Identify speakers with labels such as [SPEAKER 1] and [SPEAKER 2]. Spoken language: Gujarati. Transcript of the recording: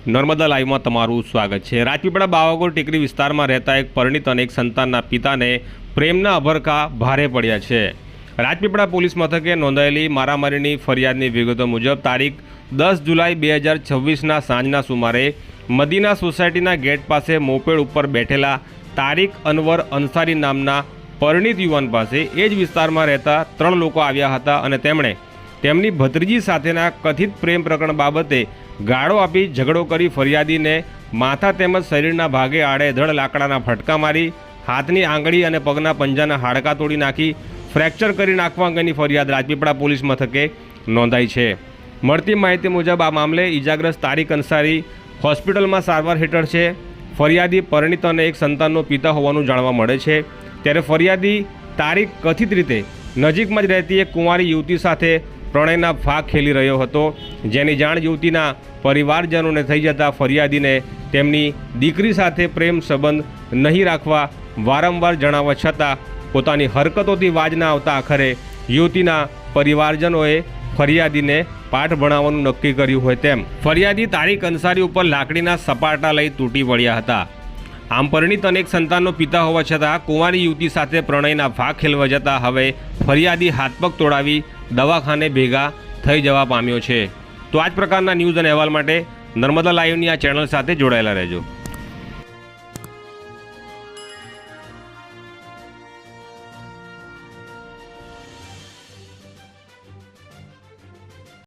[SPEAKER 1] નર્મદા લાઈવમાં તમારું સ્વાગત છે। રાજપીપળા બાવાગોર ટેકરી વિસ્તારમાં રહેતા એક પરિણીત અને એક સંતાનના પિતાને પ્રેમના અભરખા ભારે પડ્યા છે। રાજપીપળા પોલીસ મથકે નોંધાયેલી મારામારીની ફરિયાદની વિગતો મુજબ તારીખ 10 જુલાઈ 2026ના સાંજના સુમારે મદીના સોસાયટીના ગેટ પાસે મોપેડ ઉપર બેઠેલા તારીક અનવર અંસારી નામના પરિણીત યુવાન પાસે એ જ વિસ્તારમાં રહેતા 3 લોકો આવ્યા હતા અને તેમણે તેમની ભત્રીજી સાથેના કથિત પ્રેમ પ્રકરણ બાબતે ગાળો આપી ઝઘડો કરી ફરિયાદીને માથા તેમજ શરીરના ભાગે આડેધડ લાકડાના ફટકા મારી હાથની આંગળી અને પગના પંજાના હાડકાં તોડી નાખી ફ્રેક્ચર કરી નાખવા અંગેની ફરિયાદ રાજપીપળા પોલીસ મથકે નોંધાઈ છે। મળતી માહિતી મુજબ આ મામલે ઈજાગ્રસ્ત તારીક અંસારી હોસ્પિટલમાં સારવાર હેઠળ છે। ફરિયાદી પરિણીત અને એક સંતાનનો પિતા હોવાનું જાણવા મળે છે। ત્યારે ફરિયાદી તારીક કથિત રીતે નજીકમાં જ રહેતી એક કુંવારી યુવતી સાથે પ્રણયના ફાંક ખેલી રહ્યો હતો, જેની જાણ યુવતીના પરિવારજનોને થઈ જતાં ફરિયાદીને તેમની દીકરી સાથે પ્રેમ સંબંધ નહીં રાખવા વારંવાર જણાવવા છતાં પોતાની હરકતોથી વાજ ના આવતા આખરે યુવતીના પરિવારજનોએ ફરિયાદીને પાઠ ભણાવવાનું નક્કી કર્યું હોય તેમ ફરિયાદી તારીક અંસારી ઉપર લાકડીના સપાટા લઈ તૂટી પડ્યા હતા। આમ પરિણીત અનેક સંતાનનો પિતા હોવા છતાં કુંવારી યુવતી સાથે પ્રણયના ફાંક ખેલવા જતાં હવે ફરિયાદી હાથપગ તોડાવી દવાખાને ભેગા થઈ જવા પામ્યો છે। તો આ જ પ્રકારના ન્યૂઝ અને અહેવાલ માટે નર્મદા લાઈવની આ ચેનલ સાથે જોડાયેલા રહેજો।